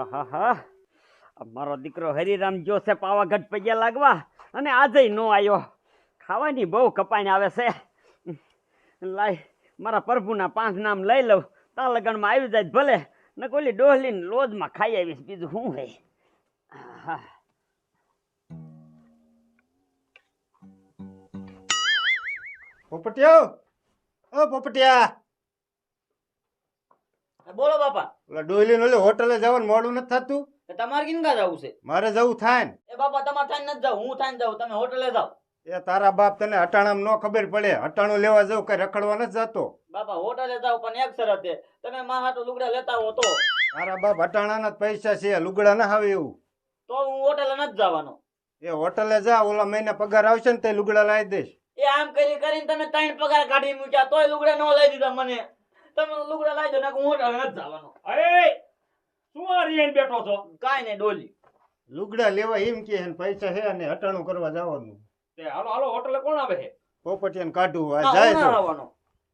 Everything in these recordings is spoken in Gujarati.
આહાહા. મારો દીકરો હરિરામ જો છે પાવાગઢ પગ્યા લાગવા અને આજે નો આવ્યો. ખાવાની બહુ કપાઈને આવે છે. લાય મારા પ્રભુના 5 નામ લઈ લઉં, તા લગનમાં આવી જાય ભલે, ને કોલી ડોહલીને લોજમાં ખાઈ આવીશ, બીજું શું હે. પોપટિયા, ઓ પોપટિયા, બોલો બાપા. ઓલા ડોયલી ઓલી હોટલે જવાનું મોડું નથી થતું? તમારે કિનકા જવું છે? મારે જવું થાય ને. એ બાપા તમારે થાય નથી જાવ, હું થાય જાવ, તમે હોટલે જાવ. એ તારા બાપ તને અટાણામાં નો ખબર પડે, અટાણું લેવા જવું કઈ રખડવા નથી જતો. બાપા હોટલે જાવ પણ એક શરતે, તમે મારા હાટુ લુગડા લેતા હો તો. તારા બાપ અટાણાના જ પૈસા છે, લુગડા ના આવે એવું. તો હું હોટલે નથી જવાનો. એ હોટલે જા, ઓલા મહિને પગાર આવશે ને તે લુગડા લાવી દઈશ. એ આમ કરીને તમે 3 પગાર કાઢી મૂક્યા, તોય લુગડા ન લઈ દીધા મને. તમે લુગડા લાવી દો, હું હોટલે નથી જવાનો. અરે શું આ રીન બેઠો છો? કાઈ નહીં ડોલી. લુગડા લેવા એમ કે પૈસા હે અને અટાણું કરવા જવાનું. તે હાલો હાલો હોટલે કોણ આવે છે? પોપટિયાને કાઢવું આ જાય તો આવવાનો.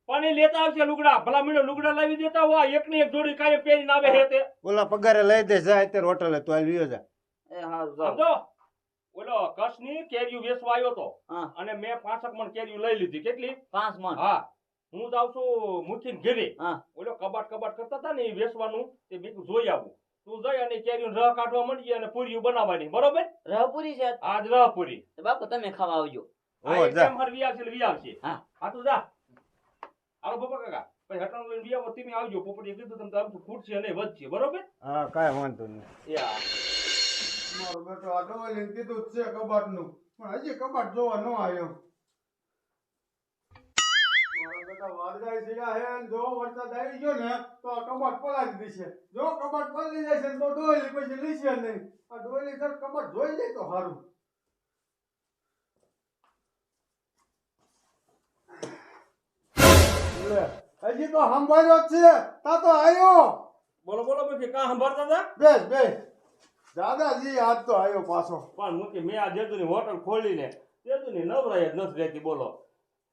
પાણી લેતા આવશે લુગડા, ભલા મીણો લુગડા લાવી દેતા હો. એકની એક જોડી કાંઈ પહેરીને આવે છે તે. ઓલા પગારે લઈ દે, જાય ત્યારે હોટલે તો હાલ વિયો જા. એ હારું જાવ. સમજો, ઓલો કચ્છની કેરીયું વેચવા આવ્યો તો હા. અને મેં 5 મણ કેરીયું લઈ લીધી. કેટલી? 5 મણ. હા, હું જાઉં છું મુખીન ઘેરે. હા. ઓલો કબાટ કરતા હતા ને એ વેચવાનું, તે બીજું જોઈ આવું. તું જઈ અને કેરીયું રહ કાઢવા માંડી અને પૂરીયું બનાવવાની, બરોબર? રહપુરી છે આજ રહ પૂરી. બાપુ, તમે ખાવા આવજો. ઓ જા. કેમ હર વિયાવશે. હા. હા તું જા. હાલો બાપા કાકા, પછી હટાણું લઈને વિયાવો, તમે આવજો. પોપટીએ કીધું તમે આમ ફૂટશે અને વધશે, બરોબર? હા, કાંઈ વાંધો નહીં. યા મારો બેટો આ ડોલીને કીધું જ છે કબાટનું, પણ હજી કબાટ જોવા ન આવ્યો. મારા બેટા વાદળાઈ સીડા હે ને જો વરસાદ આવી ગયો ને તો આ કબાટ પલાળી દેશે. જો કબાટ પલળી જશે ને તો ડોલી પછી લીશે નહીં. આ ડોલી સર કબાટ જોઈ જાય તો સારું. હજી તો સંભાળ્યો જ છે, તા તો આવ્યો. બોલો બોલો મુખી, કાં સંભાળતા હતા? બેસ બેસ. દાદાજી આજ તો આવ્યો પાછો. પણ મુખી, મેં આ જેતુની હોટલ ખોલીને જેતુની નવરાય જ નથી રહેતી. બોલો,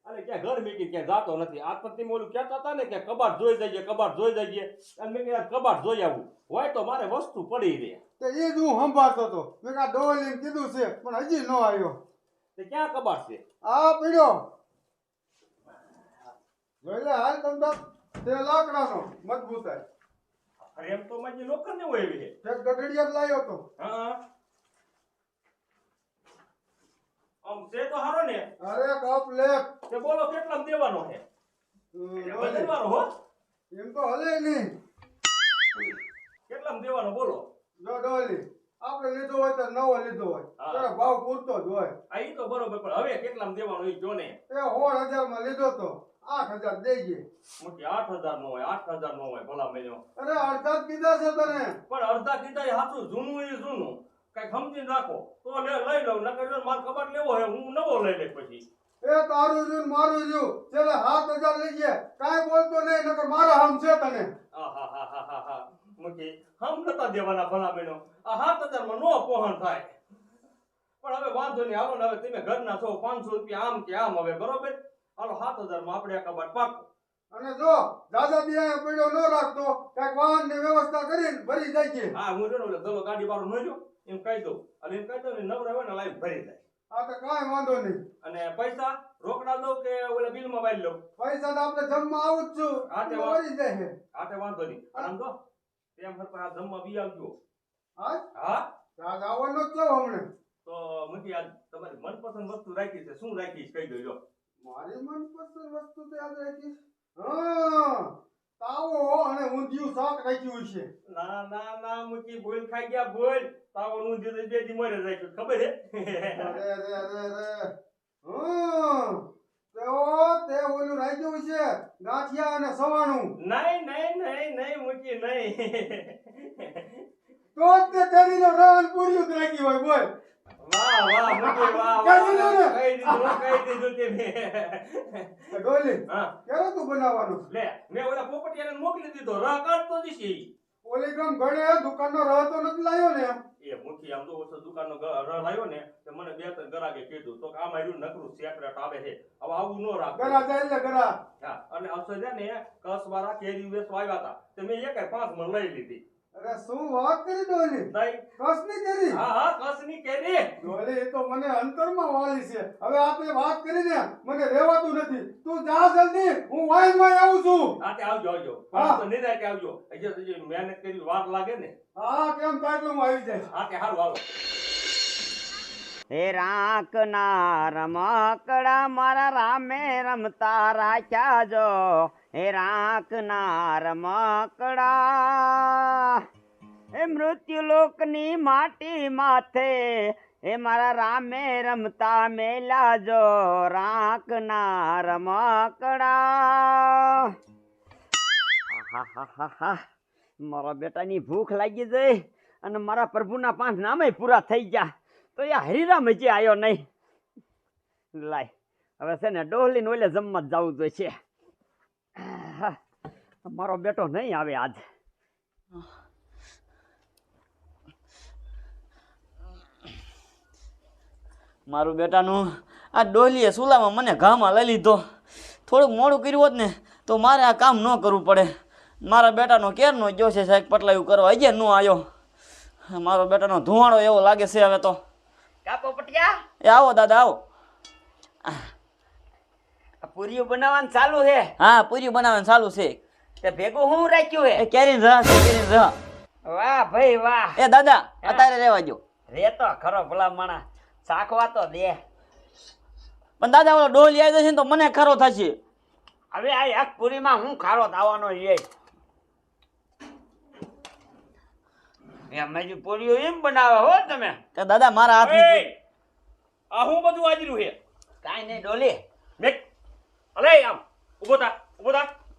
અને ક્યાં ઘર મેકી ક્યાં જાતો નથી. આ તો તમે ઓલું કહેતા હતા ને કે કબાટ જોઈ જઈએ, કબાટ જોઈ જઈએ, અને મેં કીધું કબાટ જોઈ આવું હોય તો મારે વસ્તુ પડી રહે. તે એ જ હું સંભાળતો હતો. મેં કા ડોલીને કીધું છે પણ હજી ન આવ્યો. તે ક્યાં કબાટ છે? આ પીડ્યો જોઈ લે. હાલ તમ તે લાકડાનો મજબૂત હે. અરે એમ તો મારી લોકર ને હોય એવી છે. એક ગઢડિયા લાવ્યો તો. હા, આમ છે તો હારો ને. અરે કપ લે. તે બોલો કેટલામાં દેવાનો છે? દેવાનો હો. એમ તો હલે નહીં. કેટલામાં દેવાનો બોલો? જો ડોલી આપણે લીધો હોય તો નવો લીધો હોય હા. તારો ભાવ પૂરતો જ હોય. આ ઈ તો બરોબર, પણ હવે કેટલામાં દેવાનો ઈ જો ને. એ 16,000 માં લીધો તો 8,000 દેજે. મોટી 8,000 નો હોય, 8,000 નો હોય, ભલા મેલ્યો. અરે અડધા જ કીધા છે તને. પણ અડધા કીધા એ હાચું, જૂનું એ જૂનું. કઈ સમજીને રાખો તો લઈ લઉં, નકર જો મારે કબાટ લેવો હોય હું નવો લઈ લઈશ પછી. એ તારું રહ્યું ને મારું રહ્યું, છેલ્લે 7,000 લેજે. કાંઈ બોલતો નહીં, નકર મારા હમ છે તને. આહાહાહાહા. મુખી, હમ નતા દેવાના ભલા બેનો. આ 7,000 માં નો પહોંચ થાય. પણ હવે વાંધો નહીં, હાલો ને, હવે તમે ઘરના છો, 500 રૂપિયા આમ કે આમ, હવે બરોબર. હાલો 7,000 માં આપણે આ કબાટ પાકો. અને જો દાદા દિયા પડ્યો ન રાખતો, કાંઈક વાહનની વ્યવસ્થા કરીને ભરી જાય છે. હા, હું જોડે ઓલો દલો ગાડી વાળો નજો એમ કહી દઉં, અને એમ કહી દઉં ને નવરા હોય ને લાઈન ભરી જાય. આ તો કાંઈ વાંધો નહીં. અને પૈસા રોકડા દઉં કે ઓલા બિલમાં વાળી લઉં? પૈસા તો આપણે જમવા આવું જ છું. હા, તે વળી જાય છે. હા, તે વાંધો નહીં. અને આમ તો તેમ ફરતા આ જમવા બી આવજો. હા હા, ત્યાં આવવાનો જ છો હમણાં. તો મુખી, આજ તમારી મનપસંદ વસ્તુ રાખી છે, શું રાખીશ કહી દો. મારી મનપસંદ વસ્તુ તો યાદ રાખીશ. હા, તાવો અને ઊંધિયું શાક રાખ્યું છે. ના ના ના મુખી, ભૂલ ખાઈ ગયા, ભૂલ. તાવો નું જે બે દી મરે રાખ્યું, ખબર હે? અરે અરે અરે અરે. તે ઓલું રાખ્યું છે ગાંઠિયા અને સવાણું. નહીં નહીં નહીં નહીં મુખી, નહીં. તો જ તે તેરીનો રવન પૂર્યું જ રાખ્યું હોય. બોલ. વાહ વાહ મુખી, વાહ કહી દીધું ને? કહી દીધું કે મેં. ડોલી હા, ક્યારે તું બનાવવાનું? લે, મેં ઓલા પોપટિયાને મોકલી દીધો, રાહ કાઢતો જશે. ઓલી ગામ ઘડે દુકાનનો રહ તો નથી લાવ્યો ને? એ મુખી, આમ તો ઓછો દુકાનનો રહ લાવ્યો ને, તો મને 2-3 ગરાકે કીધું તો કે આમાં રહ્યું નકરું સેક્રેટ આવે છે, હવે આવું ન રાખો. ગરા જાય એટલે ગરા. હા, અને અવસર છે ને કસવાળા કેરી વેચવા આવ્યા હતા, તો મેં 5 મણ લઈ લીધી. અરે શું વાત કરી ડોલી કસની કરી કસની કેરી ડોલી એ તો મને અંતરમાં વાળી છે હવે આપણે વાત કરીને મને રહેવાતું નથી તું જા જલ્દી હું વાઈનમાં આવું છું આતે આવજો હા. પણ તો નિરાતે આવજો હજી મહેનત કરી વાર લાગે ને હા કેમ થાય એટલે હું આવી જઈશ આતે હારું આવો હે રાંકના રમકડા મારા રામે રમતા રાખ્યા જો હે રાંકના રમકડા હે મૃત્યુલોકની માટી માથે હે મારા રામે રમતા મેલા જો રાંકના રમકડા આહાહાહા. મારા બેટાની ભૂખ લાગી જાય અને મારા પ્રભુના 5 નામે પૂરા થઈ ગયા તો એ હરિરામ હજી આવ્યો નહીં. લાય હવે છે ને ડોહલી ને ઓલે જમવા જવું જોઈએ. મારો બેટો નહીં આવે આજ. મારું બેટાનું આ ડોલીએ સુલામાં મને ઘામાં લઈ લીધો. થોડુંક મોડું કર્યું હોત ને તો મારે આ કામ ન કરવું પડે. મારા બેટાનો કેરનો જોશે સાહેબ પટલાયું કરવા હજી ન આવ્યો. મારો બેટાનો ધુવાડો એવો લાગે છે હવે તો. કાકો પટિયા એ આવો દાદા આવો. પૂરીઓ બનાવવાનું ચાલુ છે હા પૂરી બનાવવાનું ચાલુ છે. તે ભેગું હું રાખ્યું એ હે. કેરીને રહ છે કેરીને રહ. વાહ ભાઈ વાહ. એ દાદા અત્યારે રહેવા દો. રે તો ખરો ભલા માણા ચાખવા તો દે. પણ દાદા ઓલો ડોલી આવી જશે ને તો મને ખરો થશે. હવે આ એક પૂરીમાં હું ખારો થવાનો છે. એમ હજી પૂરીઓ એમ બનાવે હો તમે. કે દાદા મારા હાથની પૂરી. આ હું બધું આજર્યું છે કાંઈ નહીં ડોલી. મેક અલે આમ ઊભો થા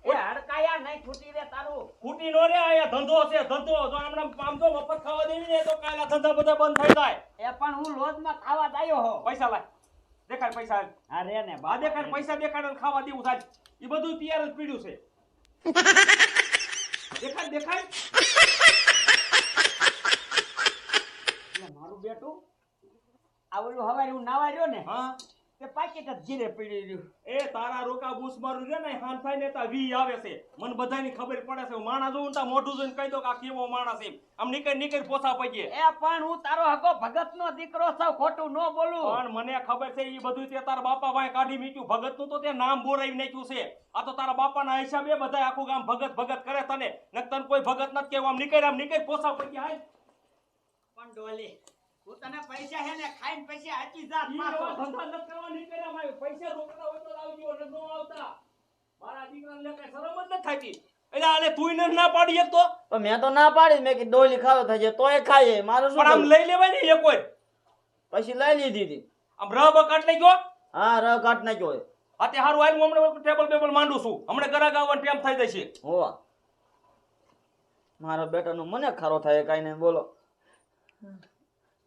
એ હડકાયા નહીં છૂટી રે તારું. ખૂટી નો રે આયા ધંધો છે ધંધો જો હમણાં આમ તો મફત ખાવા દેવી ને તો કાલા ધંધા બધા બંધ થઈ જાય એ પણ હું લોજમાં ખાવા જાયો હો. પૈસા લાય દેખાડ પૈસા હા રે ને આ બા દેખાડ પૈસા દેખાડ અને ખાવા દેવું થાય એ બધું તૈયાર જ પીડ્યું છે દેખાડ દેખાડ મારું બેટું આ ઓલું હવારે હું નાવા રહ્યો ને હા તે પાકેટ જ જીરે પડી રહ્યું. એ તારા રોકા બૂસ મારું રે ને હાન થાય ને તા વી આવે છે મને બધાની ખબર પડે છે હું માણસ જોઉં તા મોઢું જોઈને કહી દો કે આ કેવો માણસ છે આમ નીકળ પોસા પડીએ એ પણ હું તારો હગો ભગતનો દીકરો છું ખોટું ન બોલું. પણ મને ખબર છે ઈ બધું તે તારા બાપા ભાઈ કાઢી મૂક્યું ભગત નું તો તે નામ બોરાવી નાખ્યું છે આ તો તારા બાપાના હિસાબે બધા આખું ગામ ભગત ભગત કરે તને નકતન કોઈ ભગત નથી કેવું આમ નીકળ પોસા પડી હાલ પણ ડોલી હું તને પૈસા હે ને ખાઈને પૈસા હાચી જાત ઈ પાછો. એવા ધંધા નથી કરવા નીકળ્યા માય પૈસા રોકડા હોય તો લાવજો અને નો આવતા મારા દીકરાને લે કઈ શરમ જ નથી થાતી એટલે આને તુંય ન ના પાડી એક તો પણ મેં તો ના પાડી મેં કીધું ડોલી ખાવો થશે તોય ખાઈએ મારું શું પણ આમ કરવું? લઈ લેવાય ને એક હોય પછી લઈ લીધી હતી. આમ રહ બકાટ લઈ ગયો હા ર કાઢ નાખ્યો હોય. આતે હારું આવીને હું હમણાં ટેબલ બેબલ માંડું છું હમણાં ગરાગ આવવાનું ટાઈમ થઈ જશે હોવા મારા બેટાનો મને ખારો થાય કાંઈ નહીં બોલો.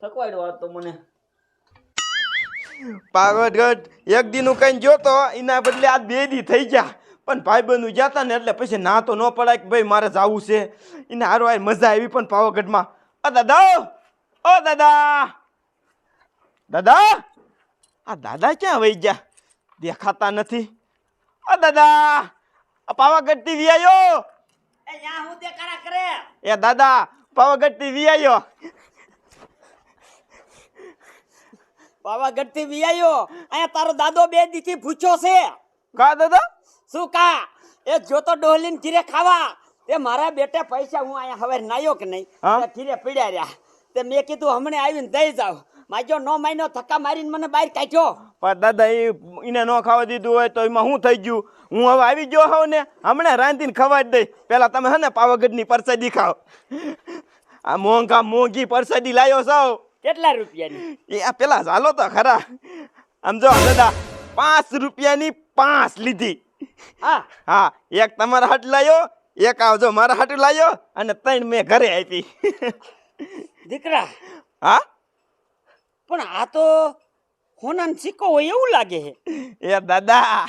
થકવાડ્યો વાત તો મને. પાવાગઢ એક દીનું કઈ ગયો તો એના બદલે આજ 2 દી થઈ ગયા પણ ભાઈબંધુ જતા ને એટલે પછી ના તો ન પડાય કે ભાઈ મારે જવું છે એને હારો આ મજા આવી પણ પાવાગઢમાં ઓ દાદા આ દાદા ક્યાં વહી ગયા દેખાતા નથી ઓ દાદા આ પાવાગઢ થી વિયાયો એ યા હું તે કરા કરે. એ દાદા પાવાગઢ થી વિયાયો પાવાગઢ થી વિયાયો અહીંયા તારો દાદો 2 દીથી ભૂખ્યો છે. કા દાદા શું કા એ જોતો ડોહલીને ઘીરે ખાવા તે મારા બેટે પૈસા હું અહીંયા હવે નાયો કે નહીં હા? તે ઘીરે પીડ્યા રહ્યા તે મેં કીધું હમણે આવીને દઈ જાવ માજો નો માયનો ધક્કા મારીને મને બહાર કાઢ્યો. પણ દાદા એને ન ખાવા દીધું હોય તો એમાં શું થઈ ગયું હું હવે આવી ગયો હોઉં ને હમણાં રાંધીને ખવાય જ દઈ પેલા તમે હે ને પાવાગઢની પરસાદી ખાઓ આ મોંઘી પરસાદી લાયો છો કેટલા રૂપિયાની? એ આ પેલા ચાલો તો ખરા આમ જો દાદા 5 રૂપિયાની 5 લીધી હા હા એક તમારા હાટ લાયો એક આવજો મારા હાટ લાયો અને 3 મેં ઘરે આપી દીકરા હા પણ આ તો હોનાનો સિક્કો હોય એવું લાગે છે. એ દાદા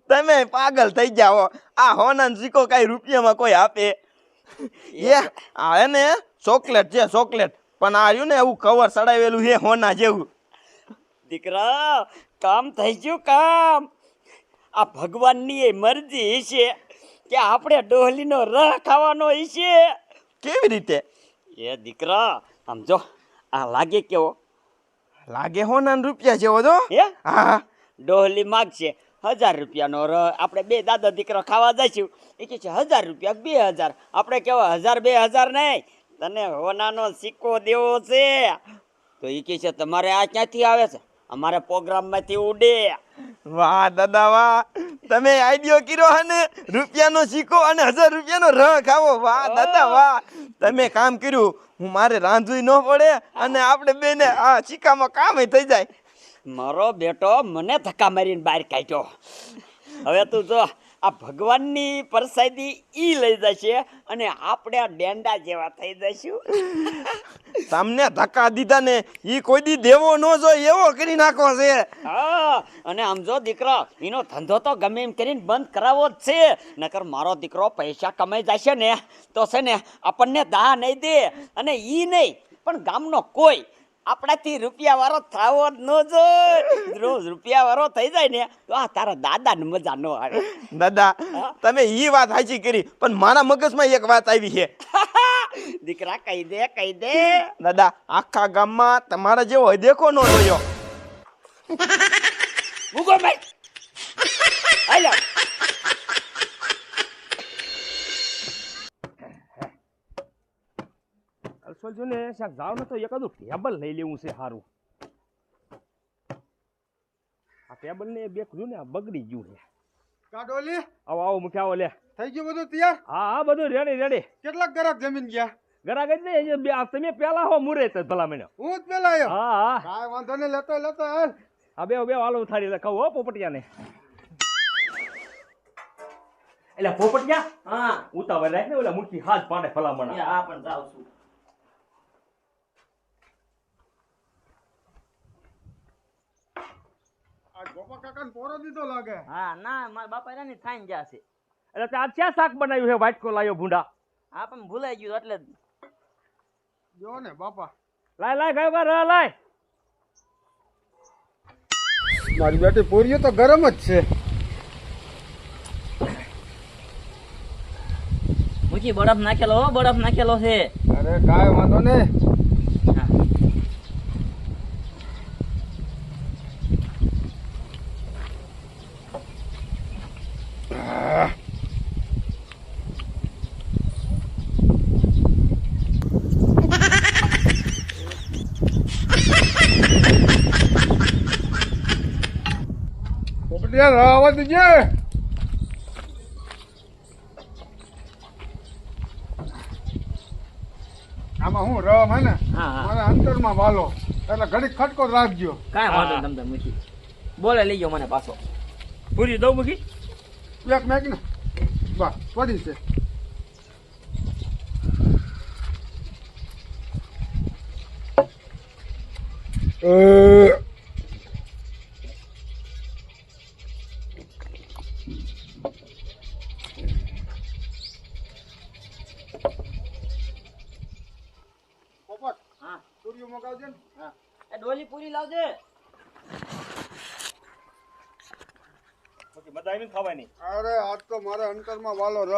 તમે પાગલ થઈ જાઓ આ હોનાનો સિક્કો કઈ રૂપિયામાં કોઈ આપે એ આ હે ને ચોકલેટ છે ચોકલેટ પણ આ રહ્યું ને એવું કવર ચડાવેલું છે હોના જેવું દીકરા કામ થઈ ગયું કામ. આ ભગવાનની એ મરજી છે કે આપણે ડોહલીનો રહ ખાવાનો છે કેવી રીતે? એ દીકરા આમ જો આ લાગે કેવો લાગે હોના રૂપિયા જેવો તો. હે હા ડોહલી માગશે 1000 રૂપિયાનો આપણે બે દાદા દીકરા ખાવા જઈશું એ કહે છે 1000 રૂપિયા 2000 આપણે કેવા 1000 2000 નહીં તને હોનાનો સિક્કો દેવો છે તો એ કહે છે તમારે આ ક્યાંથી આવે છે અમારે પ્રોગ્રામમાંથી ઉડે. વાહ દાદા વાહ, તમે આઈડિયો કર્યો હે ને રૂપિયાનો સિક્કો અને 1000 રૂપિયાનો રહ ખાવો. વાહ દાદા વાહ, તમે કામ કર્યું. હું મારે રાંધવી ન પડે અને આપણે બેને આ સિક્કામાં કામ થઈ જાય. મારો બેટો મને ધક્કા મારીને બહાર કાઢ્યો. હવે તું જો આ ભગવાનની પ્રસાદી ઈ લઈ જશે અને આપણે આ ડેંડા જેવા થઈ જઈશું. તમને ધક્કા દીધા ને ઈ કોઈ દી દેવો ન જોઈએ એવો કરી નાખો છે. હા અને આમ જો દીકરો એનો ધંધો તો ગમે એમ કરીને બંધ કરાવવો જ છે નકર મારો દીકરો પૈસા કમાઈ જશે ને તો છે ને આપણને દા નહીં દે અને ઈ નહીં પણ ગામનો કોઈ આપણાથી રૂપિયા વાળો થવો જ ન જોઈએ. રોજ રૂપિયા વાળો થઈ જાય ને તો આ તારા દાદાને મજા ન આવે. દાદા તમે ઈ વાત સાચી કરી પણ મારા મગજમાં એક વાત આવી છે. દીકરા કહી દે દાદા આખા ગામમાં તમારા જેવો દેખો ન જોયો. મૂકો ભાઈ હાલો. અલસો જો ને શાક જાવ ને તો એકાદું ટેબલ લઈ લેવું છે સારું. આ ટેબલ ને બે ખુલ્યું ને આ બગડી ગયું છે. કાડોલી આવો આવો મૂકી આવો લે. થઈ ગયું બધું તૈયાર? હા બધું રેડી રેડી. કેટલાક ગરાક જમીન ગયા? ગરાક જ નહીં તમે પેલા હો મુરે તો ભલા મને. હું જ પેલા આવ્યો. હા હા કાંઈ વાંધો નહીં, લેતો હાલ. આ બે હાલો થાળી લે કહું હો પોપટિયાને. એટલે પોપટિયા હા ઉતાવળ રાખ ને ઓલા મૂકી હાથ પાડે ભલામણ. આ પણ જાઉં છું. આ ગોપા કાકાને પોરો દીધો લાગે. હા ના મારા બાપા એની થાઈને ગયા છે. એટલે તે આ ક્યાં શાક બનાવ્યું છે વાટકો લાયો ભૂંડા. હા પણ ભૂલાઈ ગયું એટલે જો ને બાપા, લાય ગયો ર લાય. મારી બેટી પૂરીઓ તો ગરમ જ છે. મૂકી બરફ નાખેલો હો, બરફ નાખેલો છે. અરે કાંઈ વાંધો નહીં. પોપટિયા રાવા દીજે. આમાં હું રમ હે ને હા હા મારા અંતરમાં વાલો એટલે ઘડીક ખટકો જ રાખજો. કાંઈ વાંધો નહીં તમને મૂકી બોલે લઈ ગયો મને પાછો. પૂરી દઉં મૂકી. એક મેક ને બસ પડી છે. પોપટ હા પૂરીઓ મગાવજે ને. હા એ ડોલી પૂરી લાવજે. મજા આવી ખાવાની. અરે આજ તો મારા અંતરમાં વાલો ર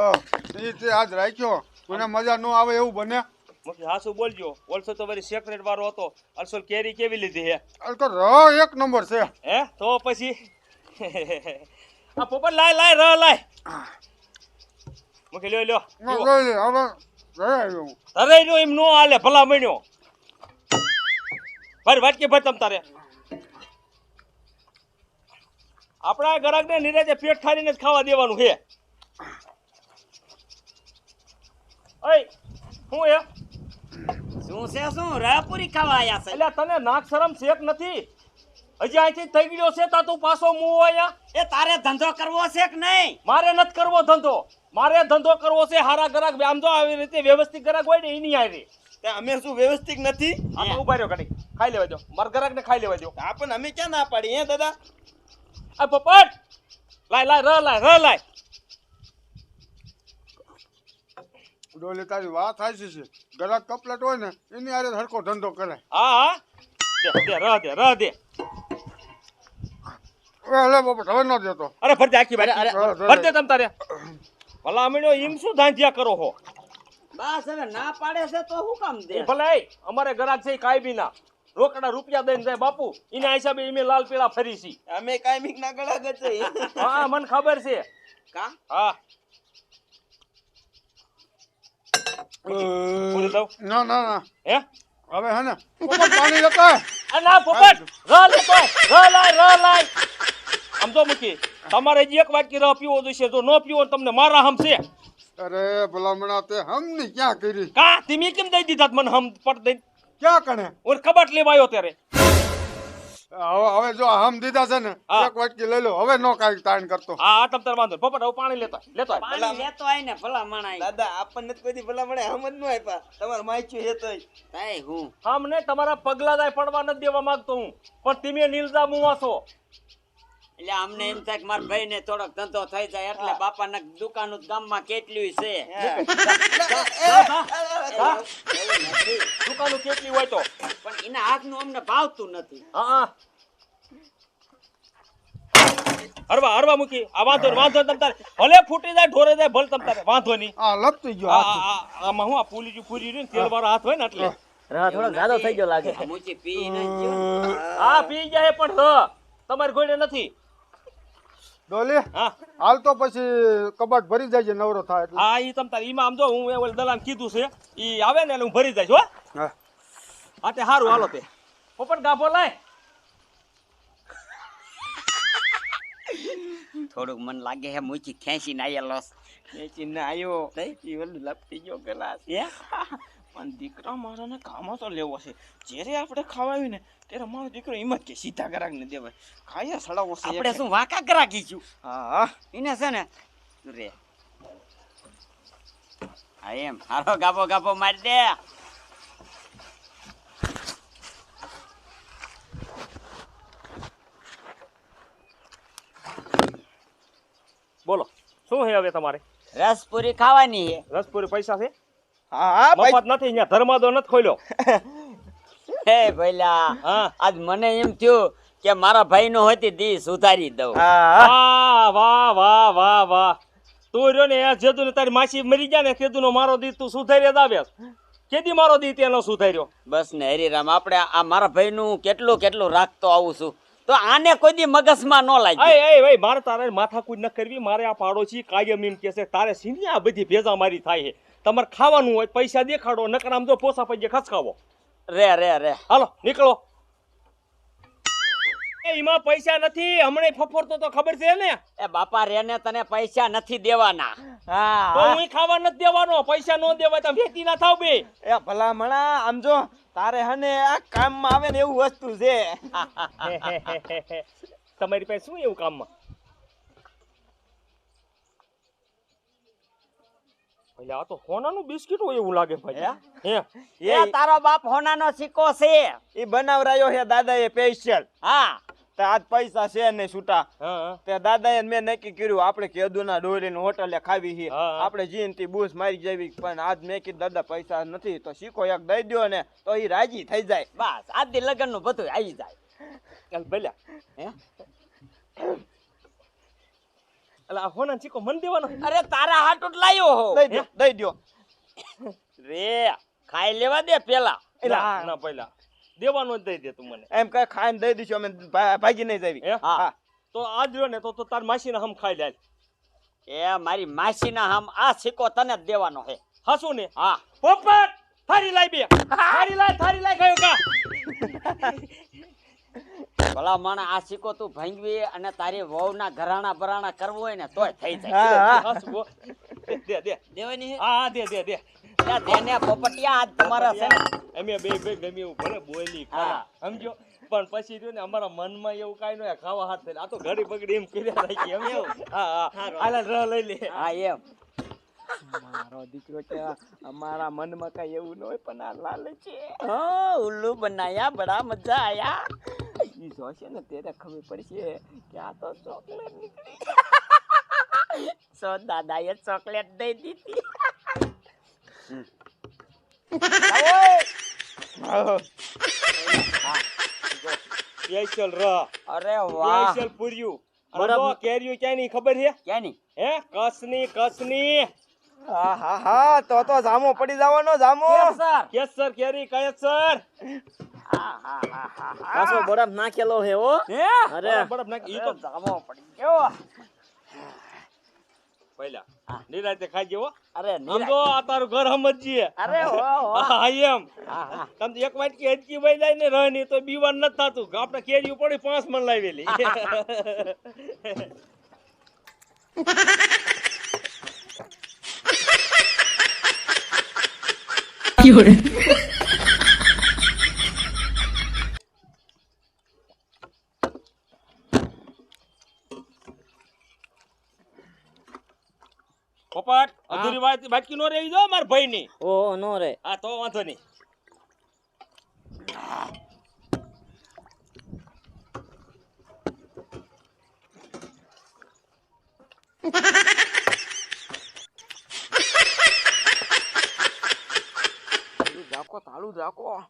તે આજ રાખ્યો મને મજા ન આવે એવું બને. મુખી હાસુ બોલજો. ઓલસો તો મારી સેક્રેટ વાળો હતો. અલસો કેરી કેવી લીધી હે? આ તો ર એક નંબર છે. હે તો પછી આ પોપટ લાય ર લાય. મુખી લ્યો લઈ લે હવે રહે આવ્યો. અરે નો એમ નો હાલે ભલા મણ્યો. ભાઈ વાટકે ભાઈ તમ તારે આપણા ગરાક ને નિરાજે પેટ ઠારીને જ ખાવા દેવાનું છે. ઓય હું હે શું છે શું રાપુરી ખાવા આયા છે? એટલે તને નાક શરમ શેક નથી? હજી અહીંથી થઈ ગયો છે તા તું પાછો મુવો અહીંયા. એ તારે ધંધો કરવો છે કે નહીં? મારે નથી કરવો ધંધો. મારે ધંધો કરવો છે હારા ગરાક આમ જો આવી રીતે વ્યવસ્થિત ગરાક હોય ને એની આવી. તે અમે શું વ્યવસ્થિત નથી? આ તો ઉભા રહ્યો ઘડી ખાઈ લેવા દો. મારા ગરાક ને ખાઈ લેવા દો. આ પણ અમે ક્યાં ના પાડી હે દાદા? આ પોપટ લાય ર લાય. ડોલી તારી વાત થાય છે. ગરાક કપલેટ હોય ને એની આરે હરકો ધંધો કરે. હા ર દે. લે પોપટ હવે ન દેતો. અરે ભરજે આખી અરે, બાકી ભરજે તમ તારે. ભલા મણ્યો એમ શું ધાંધિયા કરો છો? બસ હવે ના પાડે છે તો શું કામ દે? એ ભલે એ, અમારે ગ્રાહક છે કાંઈ બી ના રોકડા રૂપિયા દઈને જાય બાપુ એના હિસાબે અમે લાલ પીળા ફરી છી. અમે કાયમિક ના ગળા ગચે હા મને ખબર છે. કા હા પૂરી દઉં ના ના ના હે હવે હે ને કબાટ પાણી લેતા આય. આ ના પોપટ ર લેતો ર લાય આમ તો મૂકી તમારે જ એક વાટકી રહ પીવો જોઈશે જો ન પીવો ને તમને મારા હમ છે અરે ભલામણા તે હમની ક્યાં કરી કા તમે કેમ દઈ દીધા મને હમ પટ દઈ ક્યાં કણે ઓર કબાટ લેવા આવ્યો ત્યારે હવે જો હમ દીધા છે ને હા. એક વાટકી લઈ લો હવે નો કાંઈ તાણ કરતો હા તમ તાર વાંધો પોપટ હવે પાણી લેતો આય. પાણી લેતો આય ને ભલા મણાય. દાદા આપણને તો કોઈ ભલા મળે હમ જ ન આપ્યા તમારે માયચ્યું હે તોય તાય હું હમ ને તમારા પગલા દાય પડવા નથી દેવા માંગતો હું પણ તમે નીલજા મુવા છો. એટલે અમને એમ થાય કે મારા ભાઈ ને થોડોક ધંધો થઈ જાય એટલે બાપા ના દુકાન ગામમાં કેટલી છે. દુકાનો કેટલી હોય તો પણ એના હાથનું અમને ભાવતું નથી. હા હરવા મૂકી આ વાંધો તમ તારે ભલે ફૂટી જાય ઢોરે જાય ભલે તમ તારે વાંધો નહીં. આ લપતી ગયો હાથ. આમાં હું આ પૂરી રહ્યું ને તેલ વાળો હાથ હોય ને એટલે થોડો જાદો થઈ ગયો લાગે. આ મૂછી પી ન ગયો ને. હા પી જાય પણ તમારી ઘોડે નથી. ડોલી હા હાલ તો પછી કબાટ ભરી જાય છે નવરો થાય એટલે હા ઈ તમ તારે ઈમાં આમ જો હું એ દલાન કીધું છે ઈ આવે ને એટલે હું ભરી જઈશ હો. હા. હા તે સારું હાલો તે પોપટ ગાભો લાય. થોડુંક મન લાગે હે મૂછી ખેંચી ને આયેલો છે. ચિન્હ આવ્યો ઈ ઓલું લપટી ગયો ગલાસ પણ દીકરા મારાને કામ તો લેવો છે જ્યારે આપણે ખવાયું ને ત્યારે મારો દીકરો હિંમત કે સીધા ગરાક ને દેવાય ખાયા સડાવો છે આપણે શું વાંકા કરાકીશું હા એને છે ને રે હા એમ હારો ગાભો મારી દે. બોલો શું છે હવે તમારે રસપુરી ખાવાની છે. રસપુરી પૈસા છે હા મફત નથી અહીંયા ધર્માદો નથી ખોલ્યો. હે ભઈલા હા આજ મને એમ થયું કે મારા ભાઈ નો હોતી દી સુધારી દઉં. હા વાહ તું રહ્યો ને જેદુ ને તારી માસી મરી ગયા ને તેદુ નો મારો દી તું સુધારી જ આવ્યા કેદી મારો દી તેનો સુધાર્યો. બસ ને હરીરામ આપણે આ મારા ભાઈ નું કેટલું રાખતો આવું છું તો આને કોઈ દી મગજમાં ન લાગે. એ મારે તારે માથાકૂટ ન કરવી મારે આ પાડોશી કાયમ એમ કે છે તારે સીની આ બધી ભેજા મારી થાય છે તમારે ખાવાનું હોય પૈસા દેખાડો નકર આમ જો પોસા પૈયે ખસકાવો. રે હાલો નીકળો. એમાં પૈસા નથી હમણે ફફરતો તો ખબર છે ને એ બાપા રે ને તને પૈસા નથી દેવાના. તો હું ખાવા નથી દેવાનો પૈસા નો દેવાય તો વેચી ના થાવ બે. એ ભલામણા આમ જો તારે હને આ કામમાં આવે ને એવું વસ્તુ છે તમારી પાસે શું એવું કામમાં એટલે આ તો સોનાનું બિસ્કિટ હોય એવું લાગે ભાઈ. હે એ તારો બાપ હોનાનો સિક્કો છે. એ બનાવરાયો છે દાદાએ સ્પેશિયલ હા તે આજ પૈસા છે ને છૂટા હા તે દાદાએ મેં નક્કી કર્યું આપણે કેદુના ડોરીને હોટલે ખાવી છે હા. આપણે જીનથી બૂસ મારી જવી પણ આજ મેં કીધું દાદા પૈસા નથી તો શીખો એક દઈ દ્યો ને તો એ રાજી થઈ જાય. બસ આજ દી લગન નું બધું આવી જાય. ચાલ ભલ્યા હે એટલે આ હોના ચીકો મન દેવાનો અરે તારા હાટું જ લાયો હો. દઈ દ્યો રે ખાઈ લેવા દે પેલા. ના પહેલા દેવાનો જ દઈ દે તું મને. એમ કઈ ખાઈને દઈ દઈશું અમે ભાગી નહીં જવી. હે? હા તો આજ રહ્યો ને તો તાર માસીને હમ ખાઈ લે. એ મારી માસીના હમ આ સિક્કો તને જ દેવાનો છે. હાસુ ને હા પોપટ થારી લાઈ બે થારી લાઈ ગયો કા ભલા માણા આ સિક્કો તું ભાંગવી અને તારી વહુના ઘરાણા બરાણા કરવું હોય ને તોય થઈ જાય. હા હાસુ ગો દે દેવાની છે? હા દે ત્યાં દેને પોપટિયા આજ તમારા છે ને. અમે બે ગમે એવું ભલે બોલી ખરા સમજો પણ પછી રહ્યું ને અમારા મનમાં એવું કાઈ ન ખાવા હાથ થઈને આ તો ઘડી બગડી એમ કર્યા રાખી એમ હા હાલ ર લઈ લે. હા એમ મારો દીકરો કે અમારા મનમાં કઈ એવું ન હોય પણ આ લાલચ છે ઓ ઉલ્લુ બનાયા બડા મજા આયા. ઈ જોશે ને ત્યારે ખબર પડશે કે આ તો ચોકલેટ નીકળી. સો દાદાએ ચોકલેટ દઈ દીધી. સ્પેશિયલ ર અરે વાહ સ્પેશિયલ પૂર્યું અને તો કેરીયું ક્યાંની ખબર છે ક્યાંની? હે કસની હા હા હા તો જામો પડી જવાનો જામો સર કેસર કેરી કયસર પાછો બરફ નાખેલો હે હો અરે બરફ નાખ ઈ તો જામો પડી ગયો પહેલા નિરાતે ખાઈ જેવો અરે આમ તો આ તારું ઘર સમજીએ અરે હો હા એમ તમે તો એક વાટકી હેચકી વઈ જાય ને રહે નહીં તો બીવાર નથી થતું આપણે કેરી પડી 5 મણ લાવેલી પોપટ અધૂરી વાટકી નો રહી જો માર ભાઈ ની ઓ નો રે આ તો વાંધો નહીં તાળું રાખો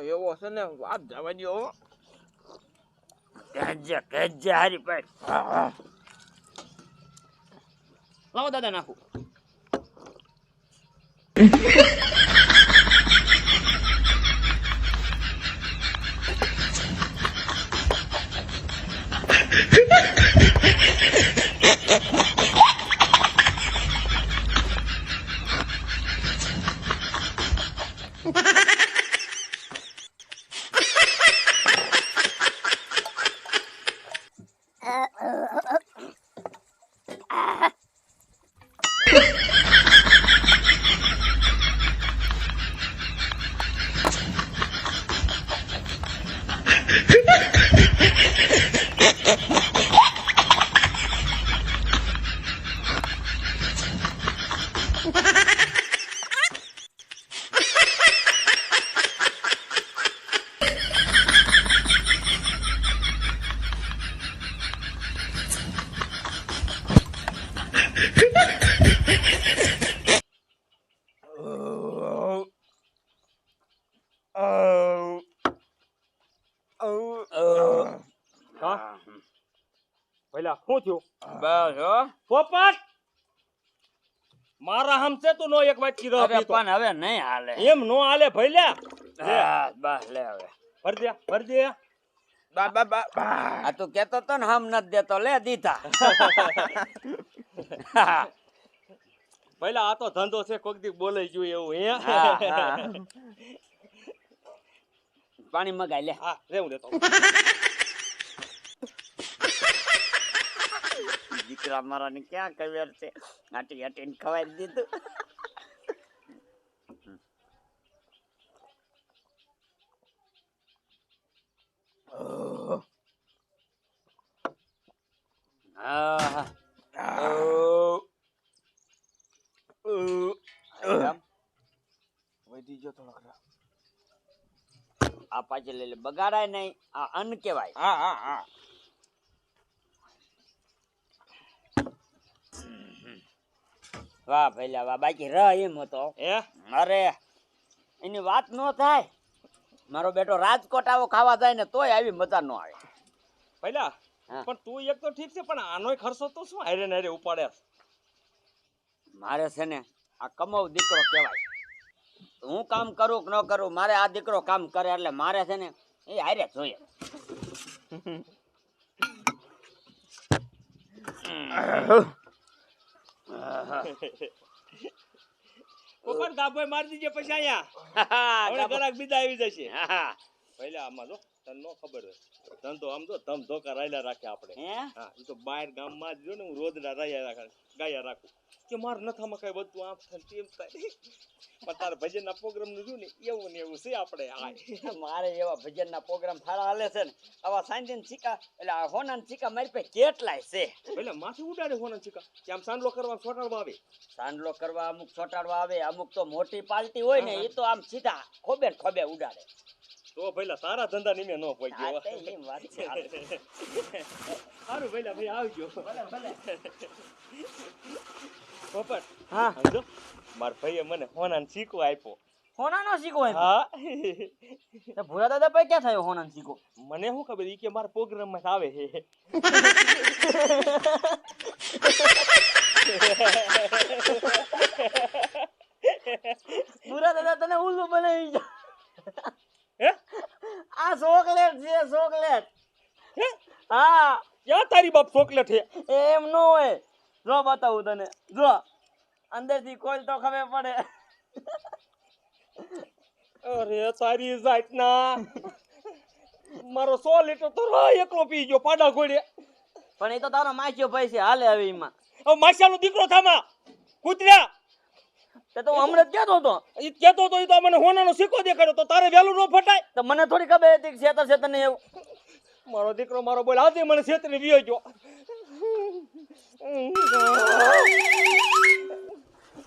એવો છે ને વાત જવા દો કહેજે હારી પેટ લાવો દાદા નાખું પહેલા શું થયું બસ હો પોપટ મારા હમસે તું નો એક વાટકી રહો અરે પણ હવે નહીં હાલે એમ નો હાલે ભઈલા બસ લે હવે ભર દે બા બા બા આ તું કેતો તો ને હમ નથી દેતો લે દીધા પહેલા આ તો ધંધો છે કોક દી બોલાઈ ગયું એવું હે પાણી મગાઈ લે હા રેવું દેતો દીકરા મારા ને ક્યાં કવેર છે આટી આટીને ખવાઈ દીધું વધી ગયો થોડોક આ પાછી લઈ લે બગાડાય નહીં આ અન્ન કહેવાય હા હા હા વાહ ભઈલા વાહ બાકી રહ એમ હતો હે અરે એની વાત ન થાય મારો બેટો રાજકોટ આવો ખાવા જાય ને તોય આવી મજા ન આવે પહેલા હા. પણ તું એક તો ઠીક છે પણ આનોય ખર્ચો તો શું હારે ને હારે ઉપાડે મારે છે ને આ કમાવ દીકરો કહેવાય હું કામ કરું કે ન કરું મારે આ દીકરો કામ કરે એટલે મારે છે ને એ હારે જોઈએ ઉપર ગાભોય મારી દીજે પછી અહીંયા હવે ગરાક બીજા આવી જશે હા પહેલા આમાં જો તને નો ખબર હોય ધંધો આમ જો ધમ ધોકા રાયલા રાખે આપણે હે હા એ તો બહાર ગામમાં જ જો ને હું રોજના ગાયા રાખું કે માર નથામાં કઈ બધું આમ થાય તેમ થાય પણ તારા ભજનના પ્રોગ્રામ નું જોયું ને એવું છે આપણે મારે એવા ભજનના પ્રોગ્રામ સારા હાલે છે ને આવા સાંજે ચીકા એટલે આ હોના ચીકા મારી પાસે કેટલાય છે પેલા માથે ઉડાડે હોના ચીકા કે આમ સાંડલો કરવા છોટાડવા આવે સાંડલો કરવા અમુક ચોટાડવા આવે અમુક તો મોટી પાલટી હોય ને એ તો આમ સીધા ખોબે ને ખોબે ઉડાડે તો પેલા સારા ધંધા નિમે નો હા, પહોંચ્યો તે એમ વાત છે હાલે. સારું પેલા ભાઈ આવજો પોપટ હા સમજો માર ભાઈએ મને હોનાનો સિક્કો આપ્યો હોનાનો શીખો હા ભૂરા દાદા પર ક્યાં થયો હોનાનો શીખો મને શું ખબર ઈ કે મારા પ્રોગ્રામ માં આવે છે પૂરા દાદા તને ઉલ્લુ બનાવી દો. હે આ ચોકલેટ છે ચોકલેટ. હે? હા ક્યાં તારી બાપ ચોકલેટ છે? એમ નો હોય. જો બતાવું તને, જો અંદરથી ખોલ તો ખબર પડે. અરે તારી જાતના મારો 100 લીટર તો રાહ એકલો પી ગયો પાડા ઘોડે. પણ એ તો તારો માસ્યો ભાઈ છે, હાલે હવે એમાં. હવે માસિયાનો દીકરો થામા કૂતર્યા તે તો હું હમણાં જ કહેતો હતો. ઈ કહેતો તો ઈ તો મને હોનાનો સિક્કો દેખાડ્યો તો તારે વેલું ન ફટાય. તો મને થોડી ખબર હતી કે છેતર છેતર ને એવું. મારો દીકરો મારો બોલ આજે મને છેતરી વિયો ગયો.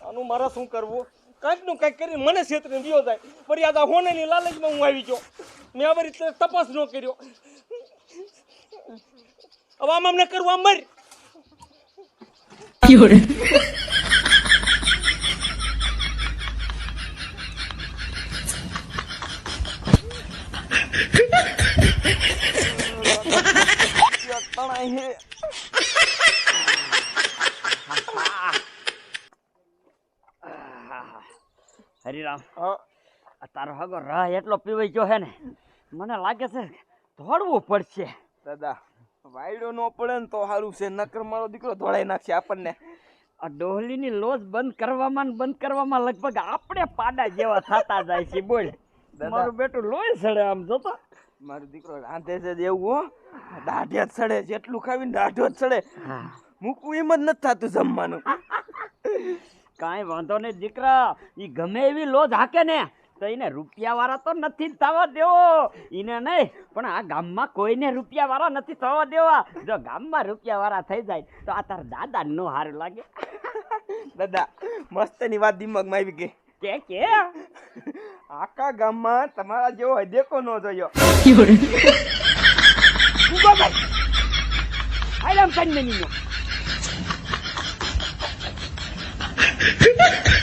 આનું મારે શું કરવું? કાંઈક નું કાંઈક કરીને મને છેતરી વિયો જાય. ફરી આ હોનાની લાલચમાં હું આવી ગયો. મેં આ રીતે તપાસ ન કર્યો. હવે આમ અમને કરવું આમ મર. હરીરામ, હા આ તારો હગો રાહ એટલો પીવાઈ ગયો હે ને, મને લાગે છે દોડવું પડશે. દાદા વાયડો નો પડે ને તો સારું છે, નકર મારો દીકરો ધોળાઈ નાખશે આપણને. આ ડોહલીની લોજ બંધ કરવામાં લગભગ આપણે પાડા જેવા થતા જાય છે. બોલ, મારું બેટું લોહી સડે આમ જોતો. મારો દીકરો રાંધે છે એવું હો, દાઢે જ સડે, જેટલું ખાવીને દાઢો જ સડે. મૂકવું એમ જ નથી થતું જમવાનું. કાંઈ વાંધો નહીં દીકરા, ઈ ગમે એવી લોજ હાકે ને તો એને રૂપિયા વાળા તો નથી જ થવા દેવો. એને નહીં, પણ આ ગામમાં કોઈને રૂપિયા વાળા નથી થવા દેવા. જો ગામમાં રૂપિયા વાળા થઈ જાય તો આ તારા દાદા નો સારું લાગે. દાદા મસ્તની વાત દિમાગમાં આવી ગઈ. કે આખા ગામમાં તમારા જેવો દેખો ન જોયો. ઉગો ભાઈ, આરામ કરી મેની